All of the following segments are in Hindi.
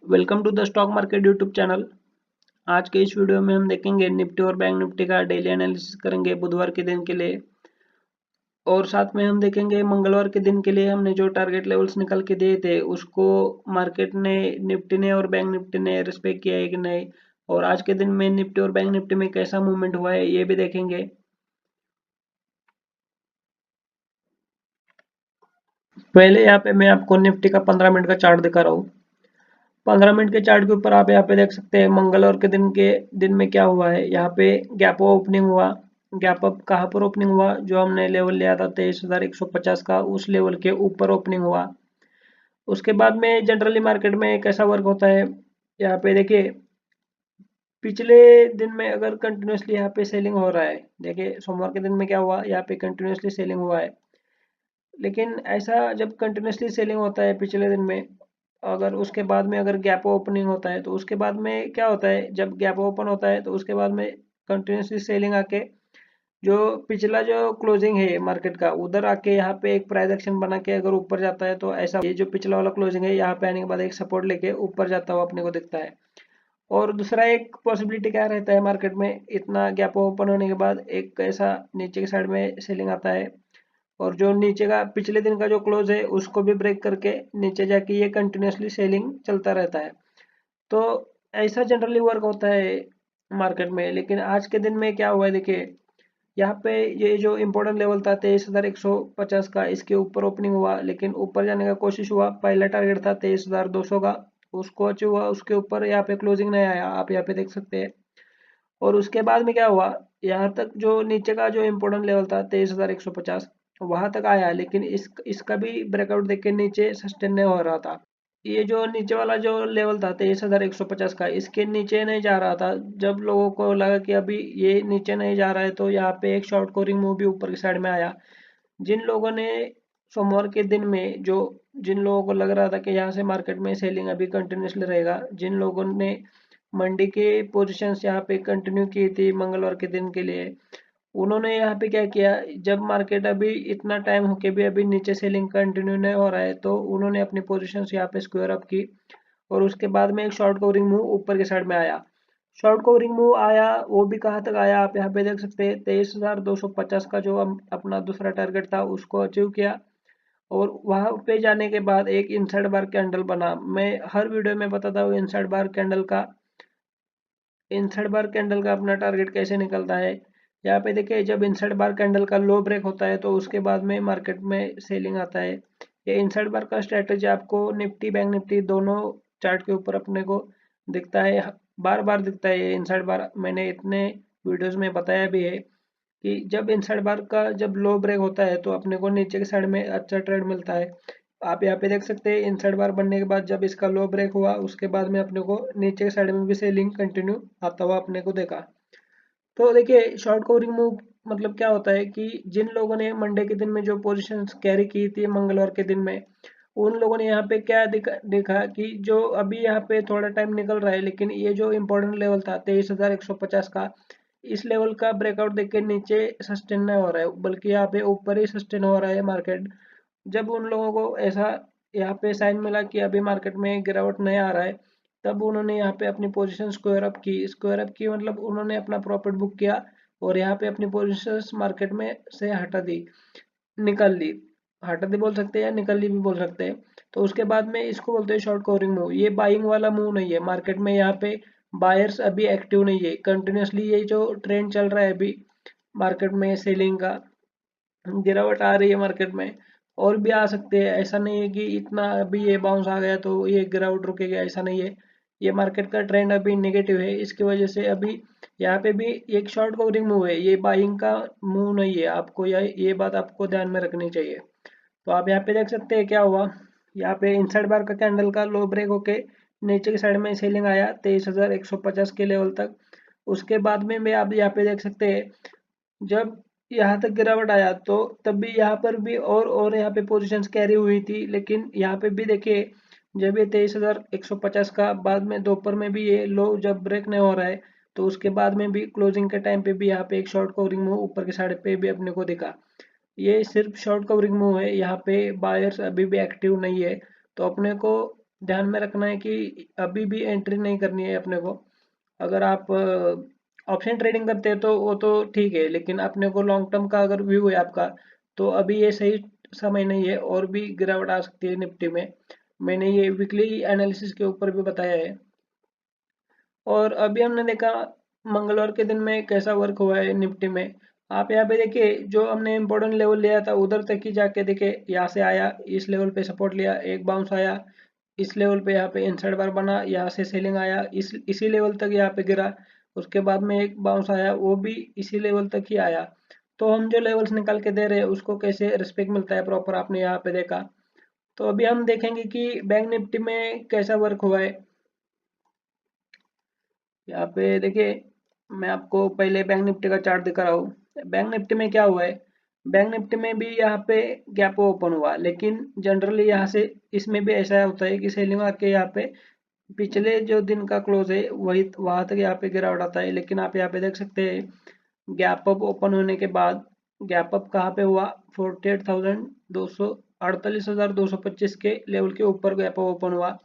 Welcome to the stock market YouTube channel. आज के इस वीडियो में हम देखेंगे निफ्टी और बैंक निफ्टी का डेली एनालिसिस करेंगे बुधवार के दिन के लिए। और साथ में हम देखेंगे मंगलवार के दिन के लिए हमने जो टारगेट लेवल्स निकल के दिए थे उसको मार्केट ने, निफ्टी ने और बैंक निफ्टी ने रिस्पेक्ट किया है कि नहीं। और आज के दिन में निफ्टी और बैंक निफ्टी में कैसा मूवमेंट हुआ है ये भी देखेंगे। पहले यहाँ पे मैं आपको निफ्टी का 15 मिनट का चार्ट दिखा रहा हूँ। 15 मिनट के चार्ट के ऊपर आप यहाँ पे देख सकते हैं मंगलवार के दिन में क्या हुआ है। यहाँ पे गैप ओपनिंग हुआ। गैप अप कहाँ पर ओपनिंग हुआ, जो हमने लेवल लिया था 23,150 का, उस लेवल के ऊपर ओपनिंग हुआ। उसके बाद में जनरली मार्केट में कैसा वर्क होता है, यहाँ पे देखिए पिछले दिन में अगर कंटिन्यूसली यहाँ पे सेलिंग हो रहा है। देखिए सोमवार के दिन में क्या हुआ, यहाँ पे कंटिन्यूसली सेलिंग हुआ है। लेकिन ऐसा जब कंटिन्यूसली सेलिंग होता है पिछले दिन में, अगर उसके बाद में अगर गैप ओपनिंग होता है तो उसके बाद में क्या होता है, जब गैप ओपन होता है तो उसके बाद में कंटिन्यूसली सेलिंग आके जो पिछला जो क्लोजिंग है मार्केट का उधर आके यहाँ पे एक प्राइस एक्शन बना के अगर ऊपर जाता है तो ऐसा ये जो पिछला वाला क्लोजिंग है यहाँ पे आने के बाद एक सपोर्ट लेके ऊपर जाता हुआ अपने को दिखता है। और दूसरा एक पॉसिबिलिटी क्या रहता है मार्केट में, इतना गैप ओपन होने के बाद एक ऐसा नीचे की साइड में सेलिंग आता है और जो नीचे का पिछले दिन का जो क्लोज है उसको भी ब्रेक करके नीचे जाके ये कंटिन्यूसली सेलिंग चलता रहता है। तो ऐसा जनरली वर्क होता है मार्केट में। लेकिन आज के दिन में क्या हुआ है, देखिए यहाँ पे ये जो इम्पोर्टेंट लेवल था 23,150 का, इसके ऊपर ओपनिंग हुआ लेकिन ऊपर जाने का कोशिश हुआ। पहला टारगेट था 23,200 का, उसको अचीव हुआ। उसके ऊपर यहाँ पे क्लोजिंग नहीं आया, आप यहाँ पे देख सकते हैं। और उसके बाद में क्या हुआ, यहाँ तक जो नीचे का जो इम्पोर्टेंट लेवल था 23,150 वहां तक आया, लेकिन इसका भी ब्रेकआउट देख के नीचे सस्टेन नहीं हो रहा था। ये जो नीचे वाला जो लेवल था 23,150 का, इसके नीचे नहीं जा रहा था। जब लोगों को लगा कि अभी ये नीचे नहीं जा रहा है तो यहाँ पे एक शॉर्ट कवरिंग मूव भी ऊपर की साइड में आया। जिन लोगों ने सोमवार के दिन में जो जिन लोगों को लग रहा था कि यहाँ से मार्केट में सेलिंग अभी कंटिन्यूसली रहेगा, जिन लोगों ने मंडी के पोजीशंस यहाँ पे कंटिन्यू की थी मंगलवार के दिन के लिए, उन्होंने यहाँ पे क्या किया, जब मार्केट अभी इतना टाइम होके भी अभी नीचे सेलिंग कंटिन्यू नहीं हो रहा है तो उन्होंने अपनी पोजीशंस यहाँ पे स्क्वायर अप की। और उसके बाद में एक शॉर्ट कवरिंग मूव ऊपर के साइड में आया। शॉर्ट कवरिंग मूव आया, वो भी कहाँ तक आया आप यहाँ पे देख सकते हैं। 23,250 का जो अपना दूसरा टारगेट था उसको अचीव किया। और वहां पे जाने के बाद एक इनसाइड बार कैंडल बना। मैं हर वीडियो में बताता हूँ इनसाइड बार कैंडल का अपना टारगेट कैसे निकलता है। यहाँ पे देखिए जब इनसाइड बार कैंडल का लो ब्रेक होता है तो उसके बाद में मार्केट में सेलिंग आता है। ये इनसाइड बार का स्ट्रेटेजी आपको निफ्टी बैंक निफ्टी दोनों चार्ट के ऊपर अपने को दिखता है, बार बार दिखता है। ये इनसाइड बार मैंने इतने वीडियोस में बताया भी है कि जब इनसाइड बार का जब लो ब्रेक होता है तो अपने को नीचे के साइड में अच्छा ट्रेड मिलता है। आप यहाँ पे देख सकते हैं इनसाइड बार बनने के बाद जब इसका लो ब्रेक हुआ उसके बाद में अपने को नीचे के साइड में भी सेलिंग कंटिन्यू आता हुआ अपने को देखा। तो देखिए शॉर्ट कवरिंग मूव मतलब क्या होता है कि जिन लोगों ने मंडे के दिन में जो पोजीशंस कैरी की थी मंगलवार के दिन में, उन लोगों ने यहाँ पे क्या देखा कि जो अभी यहाँ पे थोड़ा टाइम निकल रहा है लेकिन ये जो इम्पोर्टेंट लेवल था 23,150 का, इस लेवल का ब्रेकआउट देख के नीचे सस्टेन नहीं हो रहा है बल्कि यहाँ पे ऊपर ही सस्टेन हो रहा है मार्केट। जब उन लोगों को ऐसा यहाँ पे साइन मिला कि अभी मार्केट में गिरावट नहीं आ रहा है, तब उन्होंने यहाँ पे अपनी पोजीशन स्क्वायर अप की मतलब उन्होंने अपना प्रॉफिट बुक किया और यहाँ पे अपनी पोजीशंस मार्केट में से हटा दी, निकल ली। हटा दी बोल सकते हैं या निकल ली भी बोल सकते हैं। तो उसके बाद में इसको बोलते हैं शॉर्ट कवरिंग मूव। ये बाइंग वाला मूव नहीं है मार्केट में, यहाँ पे बायर्स अभी एक्टिव नहीं है। कंटिन्यूसली ये जो ट्रेंड चल रहा है अभी मार्केट में सेलिंग का, गिरावट आ रही है मार्केट में। और भी आ सकते हैं, ऐसा नहीं है कि इतना अभी ये बाउंस आ गया तो ये गिरावट रुकेगा, ऐसा नहीं है। ये मार्केट का ट्रेंड अभी नेगेटिव है, इसकी वजह से अभी यहाँ पे भी एक शॉर्ट कवरिंग मूव है, ये बाइंग का मूव नहीं है। आपको ये बात आपको ध्यान में रखनी चाहिए। तो आप यहाँ पे देख सकते हैं क्या हुआ, यहाँ पे इनसाइड बार का कैंडल का लो ब्रेक होके नीचे की साइड में सेलिंग आया 23,150 के लेवल तक। उसके बाद में आप यहाँ पे देख सकते हैं जब यहाँ तक गिरावट आया तो तब भी यहाँ पर भी और यहाँ पे पोजीशंस कैरी हुई थी। लेकिन यहाँ पे भी देखिए जब ये 23,150 का बाद में दोपहर में भी ये लो जब ब्रेक नहीं हो रहा है तो उसके बाद में भी क्लोजिंग के टाइम पे भी यहाँ पे एक शॉर्ट कवरिंग मूव ऊपर की साइड पे भी अपने को दिखा। ये सिर्फ शॉर्ट कवरिंग मूव है, यहाँ पे बायर्स अभी भी एक्टिव नहीं है। तो अपने को ध्यान में रखना है कि अभी भी एंट्री नहीं करनी है अपने को। अगर आप ऑप्शन ट्रेडिंग करते हैं तो वो तो ठीक है, लेकिन अपने को लॉन्ग टर्म का अगर व्यू है आपका, तो अभी ये सही समय नहीं है और भी गिरावट आ सकती है निफ्टी में। मैंने ये वीकली एनालिसिस के ऊपर भी बताया है। और अभी हमने देखा मंगलवार के दिन में कैसा वर्क हुआ है निफ्टी में। आप यहाँ पे देखिए, जो हमने इम्पोर्टेंट लेवल लिया था उधर तक ही जाके देखे, यहाँ से आया, इस लेवल पे सपोर्ट लिया, एक बाउंस आया, इस लेवल पे यहाँ पे इनसाइड बार बना, यहाँ से सेलिंग आया, इसी लेवल तक यहाँ पे गिरा, उसके बाद में एक बाउंस आया, वो भी इसी लेवल तक ही आया। तो हम जो लेवल्स निकाल के दे रहे हैं उसको कैसे रिस्पेक्ट मिलता है प्रॉपर, आपने यहाँ पे देखा। तो अभी हम देखेंगे कि बैंक निफ्टी में कैसा वर्क हुआ है। यहाँ पे देखिए, मैं आपको पहले बैंक निफ्टी का चार्ट दिखा रहा हूँ। बैंक निफ्टी में क्या हुआ है, बैंक निफ्टी में भी यहाँ पे गैप ओपन हुआ, लेकिन जनरली यहाँ से इसमें भी ऐसा होता है कि सेलिंग आके यहाँ पे पिछले जो दिन का क्लोज है वही वहां तक यहाँ पे गिरावट आता है। लेकिन आप यहाँ पे देख सकते हैं, गैप अप ओपन होने के बाद गैप अप कहाँ पे हुआ, 48,225 के लेवल के ऊपर गैप अप ओपन हुआ।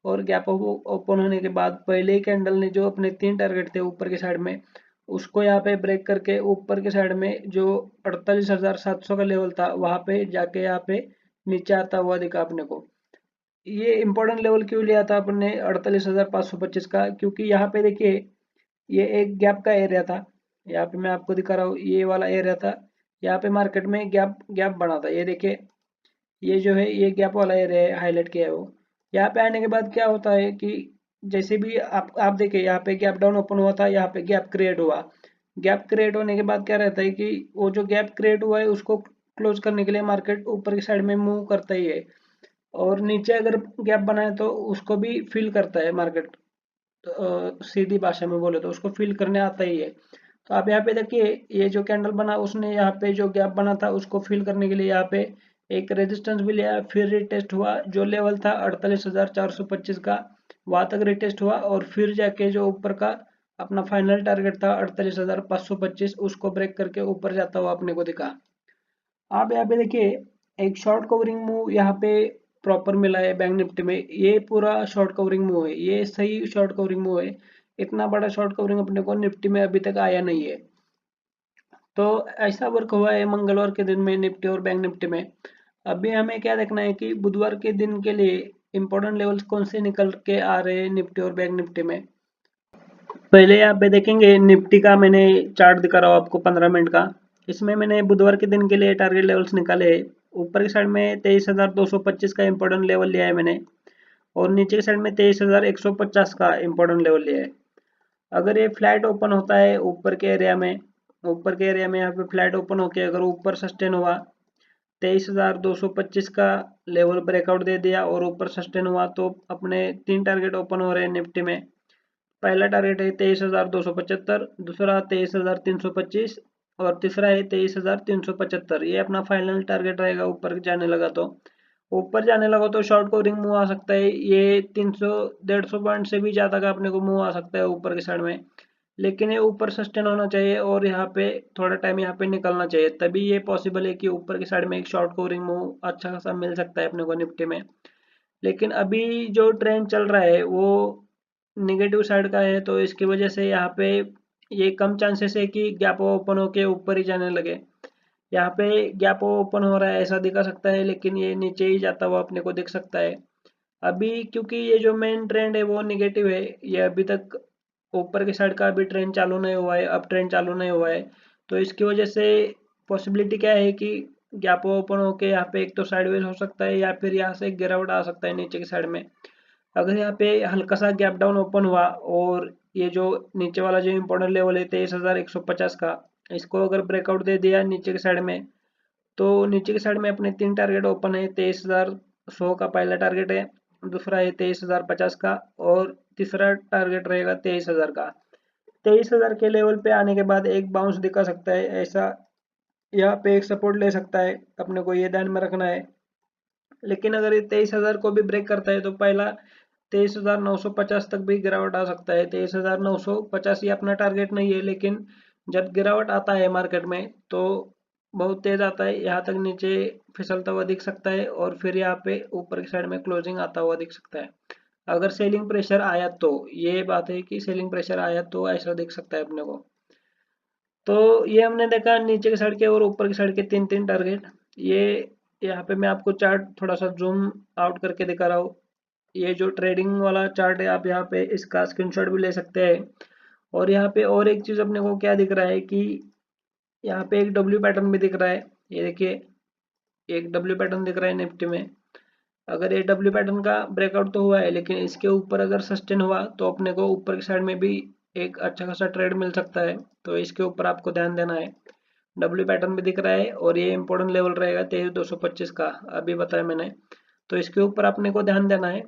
और गैप अप ओपन होने के बाद पहले ही कैंडल ने जो अपने 3 टारगेट थे ऊपर के साइड में, उसको यहाँ पे ब्रेक करके ऊपर के साइड में जो 48,700 का लेवल था वहां पे जाके यहाँ पे नीचे आता हुआ दिखा अपने को। ये इंपॉर्टेंट लेवल क्यों लिया था अपन ने 48,525 का, क्योंकि यहाँ पे देखिए, ये एक गैप का एरिया था। यहाँ पे मैं आपको दिखा रहा हूँ, ये वाला एरिया था। यहाँ पे मार्केट में गैप गैप बना था, ये देखिए, ये जो है ये गैप वाला एरिया है, हाईलाइट किया है वो। यहाँ पे आने के बाद क्या होता है कि जैसे भी आप देखिए, यहाँ पे गैप डाउन ओपन हुआ था, यहाँ पे गैप क्रिएट हुआ। गैप क्रिएट होने के बाद क्या रहता है कि वो जो गैप क्रिएट हुआ है उसको क्लोज करने के लिए मार्केट ऊपर की साइड में मूव करता ही है। और नीचे अगर गैप बनाए तो उसको भी फिल करता है मार्केट। सीधी भाषा में बोले तो उसको फिल करने आता ही है। तो आप यहाँ पे देखिए, ये जो कैंडल बना उसने यहाँ पे जो गैप बना था उसको फिल करने के लिए यहाँ पे एक रेजिस्टेंस भी लिया, फिर रिटेस्ट हुआ, जो लेवल था 48,425 का वहां तक रिटेस्ट हुआ, और फिर जाके जो ऊपर का अपना फाइनल टारगेट था 48,525 उसको ब्रेक करके ऊपर जाता हुआ अपने को दिखा। आप यहाँ पे देखिए, एक शॉर्ट कवरिंग मूव यहाँ पे प्रॉपर मिला है बैंक निफ्टी में। ये पूरा शॉर्ट कवरिंग मूव है, ये सही शॉर्ट कवरिंग मूव है। इतना बड़ा शॉर्ट कवरिंग अपने को निफ्टी में अभी तक आया नहीं है। तो ऐसा वर्क हुआ है मंगलवार के दिन में निफ्टी और बैंक निफ्टी में। अभी हमें क्या देखना है कि बुधवार के दिन के लिए इंपॉर्टेंट लेवल्स कौन से निकल के आ रहे हैं निफ्टी और बैंक निफ्टी में। पहले यहाँ पे देखेंगे निफ्टी का, मैंने चार्ट दिखा रहा हूँ आपको 15 मिनट का। इसमें मैंने बुधवार के दिन के लिए टारगेट लेवल्स निकाले हैं। ऊपर की साइड में 23,225 का इंपॉर्टेंट लेवल लिया है मैंने, और नीचे की साइड में 23,150 का इंपॉर्टेंट लेवल लिया है। अगर ये फ्लैट ओपन होता है ऊपर के एरिया में, ऊपर के एरिया में यहाँ पे फ्लैट ओपन होके अगर ऊपर सस्टेन हुआ, 23,225 का लेवल ब्रेकआउट दे दिया और ऊपर सस्टेन हुआ, तो अपने 3 टारगेट ओपन हो रहे हैं निफ्टी में। पहला टारगेट है 23,275, दूसरा 23,325, और तीसरा है 23,375। ये अपना फाइनल टारगेट रहेगा ऊपर जाने लगा तो। ऊपर जाने लगा तो शॉर्ट कवरिंग मूव आ सकता है, ये 300 150 पॉइंट से भी ज्यादा का अपने को मूव आ सकता है ऊपर की साइड में। लेकिन ये ऊपर सस्टेन होना चाहिए और यहाँ पे थोड़ा टाइम यहाँ पे निकलना चाहिए, तभी ये पॉसिबल है कि ऊपर की साइड में एक शॉर्ट कवरिंग मूव अच्छा खासा मिल सकता है अपने को निफ्टी में। लेकिन अभी जो ट्रेंड चल रहा है वो निगेटिव साइड का है, तो इसकी वजह से यहाँ पे ये कम चांसेस है कि गैप ओपन होके ऊपर ही जाने लगे। यहाँ पे गैप ओपन हो रहा है ऐसा दिखा सकता है, लेकिन ये नीचे ही जाता हुआ अपने को दिख सकता है अभी, क्योंकि ये जो मेन ट्रेंड है वो निगेटिव है। ये अभी तक ऊपर की साइड का अभी ट्रेंड चालू नहीं हुआ है, अप ट्रेंड चालू नहीं हुआ है। तो इसकी वजह से पॉसिबिलिटी क्या है कि गैप ओपन होके यहाँ पे एक तो साइडवेज हो सकता है, या फिर यहाँ से गिरावट आ सकता है नीचे की साइड में। अगर यहाँ पे हल्का सा गैप डाउन ओपन हुआ और ये जो नीचे वाला जो इम्पोर्टेंट लेवल है 23,150 का, इसको अगर ब्रेकआउट दे दिया नीचे की साइड में, तो नीचे की साइड में अपने 3 टारगेट ओपन है। 23,100 का पहला टारगेट है, दूसरा है 23,050 का, और तीसरा टारगेट रहेगा 23,000 का। 23,000 के लेवल पे आने के बाद एक बाउंस दिखा सकता है ऐसा, यहाँ पे एक सपोर्ट ले सकता है, अपने को ये ध्यान में रखना है। लेकिन अगर ये 23,000 को भी ब्रेक करता है तो पहला 23,950 तक भी गिरावट आ सकता है। 23,950 ये अपना टारगेट नहीं है, लेकिन जब गिरावट आता है मार्केट में तो बहुत तेज आता है, यहाँ तक नीचे फिसलता हुआ दिख सकता है और फिर यहाँ पे ऊपर की साइड में क्लोजिंग आता हुआ दिख सकता है। अगर सेलिंग प्रेशर आया तो ये बात है कि सेलिंग प्रेशर आया तो ऐसा दिख सकता है अपने को। तो ये हमने देखा नीचे की साइड के और ऊपर की साइड के तीन तीन टारगेट। ये यहाँ पे मैं आपको चार्ट थोड़ा सा जूम आउट करके दिखा रहा हूँ। ये जो ट्रेडिंग वाला चार्ट है आप यहाँ पे इसका स्क्रीनशॉट भी ले सकते हैं। और यहाँ पे और एक चीज अपने को क्या दिख रहा है कि यहाँ पे एक डब्ल्यू पैटर्न भी दिख रहा है। ये देखिए एक डब्ल्यू पैटर्न दिख रहा है निफ्टी में। अगर ये डब्ल्यू पैटर्न का ब्रेकआउट तो हुआ है लेकिन इसके ऊपर अगर सस्टेन हुआ तो अपने को ऊपर की साइड में भी एक अच्छा खासा ट्रेड मिल सकता है। तो इसके ऊपर आपको ध्यान देना है। डब्ल्यू पैटर्न भी दिख रहा है और ये इंपॉर्टेंट लेवल रहेगा 23,225 का, अभी बताया मैंने। तो इसके ऊपर अपने को ध्यान देना है।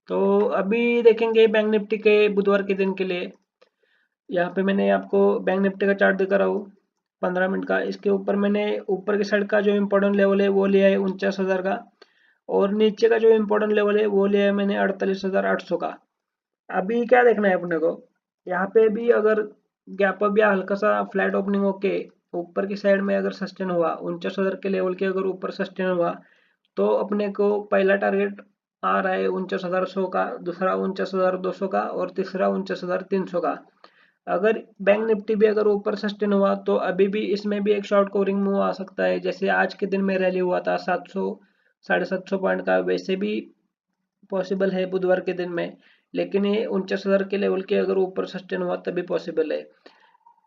तो अभी देखेंगे बैंक निफ्टी के बुधवार के दिन के लिए। यहाँ पे मैंने आपको बैंक निफ्टी का चार्ट दिखा रहा हूँ 15 मिनट का। इसके ऊपर मैंने ऊपर की साइड का जो इम्पोर्टेंट लेवल है वो लिया है 49,000 का, और नीचे का जो इम्पोर्टेंट लेवल है वो लिया है मैंने 48,800 का। अभी क्या देखना है अपने को, यहाँ पे भी अगर गैप अप या हल्का सा फ्लैट ओपनिंग होके ऊपर की साइड में अगर सस्टेन हुआ 49,000 के लेवल के अगर ऊपर सस्टेन हुआ तो अपने को पहला टारगेट आ रहा है 49,100 का, दूसरा 49,200 का और तीसरा 49,300 का। अगर बैंक निफ्टी भी अगर ऊपर सस्टेन हुआ तो अभी भी इसमें भी एक शॉर्ट कवरिंग मूव आ सकता है। जैसे आज के दिन में रैली हुआ था 700 750 पॉइंट का, वैसे भी पॉसिबल है बुधवार के दिन में। लेकिन ये 49,000 के लेवल के अगर ऊपर सस्टेन हुआ तभी पॉसिबल है।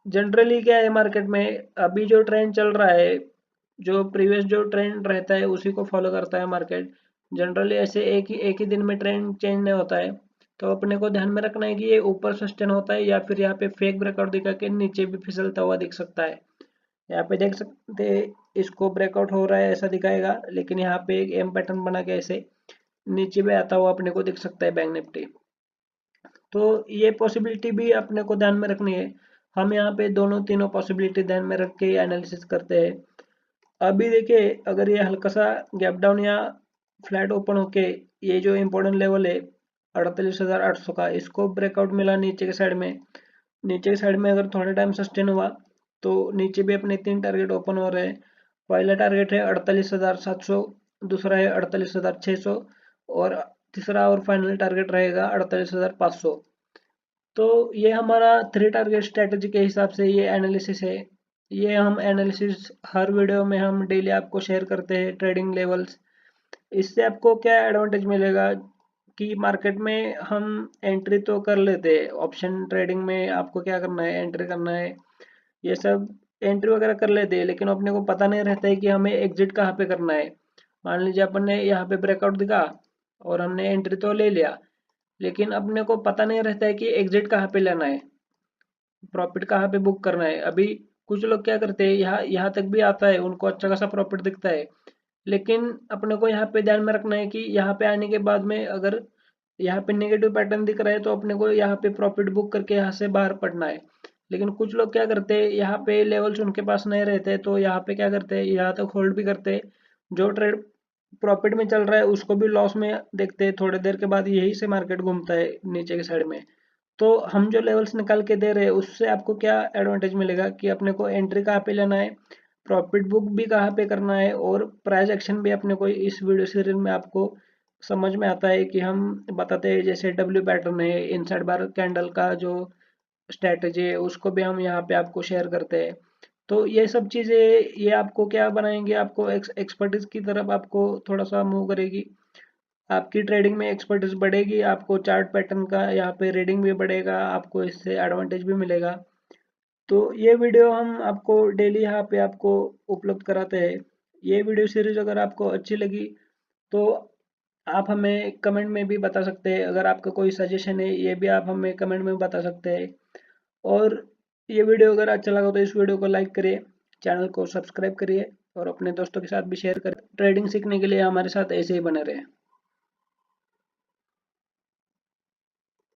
जनरली क्या है मार्केट में अभी जो ट्रेंड चल रहा है, जो प्रीवियस जो ट्रेंड रहता है उसी को फॉलो करता है मार्केट। जनरली ऐसे एक ही दिन में ट्रेंड चेंज नहीं होता है। तो अपने को ध्यान में रखना है कि ये ऊपर सस्टेन होता है या फिर यहाँ पे फेक ब्रेकआउट दिखा के नीचे भी फिसलता हुआ दिख सकता है। यहाँ पे देख सकते हैं इसको ब्रेकआउट हो रहा है ऐसा दिखाएगा, लेकिन यहाँ पे एक एम पैटर्न बना के ऐसे नीचे भी आता हुआ अपने को दिख सकता है बैंक निफ्टी। तो ये पॉसिबिलिटी भी अपने को ध्यान में रखनी है। हम यहाँ पे दोनों तीनों पॉसिबिलिटी ध्यान में रख के एनालिसिस करते हैं। अभी देखिए अगर ये हल्का सा गैप डाउन या फ्लैट ओपन होके ये जो इम्पोर्टेंट लेवल है 48,800 का, इसको ब्रेकआउट मिला नीचे के साइड में, नीचे की साइड में अगर थोड़ा टाइम सस्टेन हुआ तो नीचे भी अपने तीन टारगेट ओपन हो रहे हैं। पहला टारगेट है 48,700, दूसरा है 48,600 और तीसरा और फाइनल टारगेट रहेगा 48,500। तो ये हमारा थ्री टारगेट स्ट्रेटेजी के हिसाब से ये एनालिसिस है। ये हम एनालिसिस हर वीडियो में हम डेली आपको शेयर करते हैं ट्रेडिंग लेवल्स। इससे आपको क्या एडवांटेज मिलेगा कि मार्केट में हम एंट्री तो कर लेते हैं। ऑप्शन ट्रेडिंग में आपको क्या करना है, एंट्री करना है, ये सब एंट्री वगैरह कर लेते हैं, लेकिन अपने को पता नहीं रहता है कि हमें एग्जिट कहाँ पे करना है। मान लीजिए अपन ने यहाँ पे ब्रेकआउट दिखा और हमने एंट्री तो ले लिया, लेकिन अपने को पता नहीं रहता है कि एग्जिट कहाँ पे लेना है, प्रॉफिट कहाँ पे बुक करना है। अभी कुछ लोग क्या करते हैं यहाँ यहाँ तक भी आता है, उनको अच्छा खासा प्रॉफिट दिखता है, लेकिन अपने को यहाँ पे ध्यान में रखना है कि यहाँ पे आने के बाद में अगर यहाँ पे नेगेटिव पैटर्न दिख रहा है तो अपने को यहाँ पे प्रॉफिट बुक करके यहाँ से बाहर पड़ना है। लेकिन कुछ लोग क्या करते हैं यहाँ पे लेवल्स उनके पास नहीं रहते तो यहाँ पे क्या करते हैं यहाँ तक होल्ड भी करते हैं। जो ट्रेड प्रॉफिट में चल रहा है उसको भी लॉस में देखते हैं, थोड़ी देर के बाद यही से मार्केट घूमता है नीचे की साइड में। तो हम जो लेवल्स निकाल के दे रहे हैं उससे आपको क्या एडवांटेज मिलेगा कि अपने को एंट्री कहाँ पे लेना है, प्रॉफिट बुक भी कहाँ पे करना है और प्राइस एक्शन भी अपने को इस वीडियो सीरीज में आपको समझ में आता है कि हम बताते हैं। जैसे डब्ल्यू पैटर्न है, इनसाइड बार कैंडल का जो स्ट्रेटजी है उसको भी हम यहाँ पे आपको शेयर करते हैं। तो ये सब चीज़ें ये आपको क्या बनाएंगे, आपको एक्सपर्टीज की तरफ आपको थोड़ा सा मूव करेगी। आपकी ट्रेडिंग में एक्सपर्टीज बढ़ेगी, आपको चार्ट पैटर्न का यहाँ पे रीडिंग भी बढ़ेगा, आपको इससे एडवांटेज भी मिलेगा। तो ये वीडियो हम आपको डेली यहाँ पे आपको उपलब्ध कराते हैं। ये वीडियो सीरीज अगर आपको अच्छी लगी तो आप हमें कमेंट में भी बता सकते हैं। अगर आपका कोई सजेशन है ये भी आप हमें कमेंट में बता सकते हैं। और ये वीडियो अगर अच्छा लगा तो इस वीडियो को लाइक करिए, चैनल को सब्सक्राइब करिए और अपने दोस्तों के साथ भी शेयर करें। ट्रेडिंग सीखने के लिए हमारे साथ ऐसे ही बने रहें।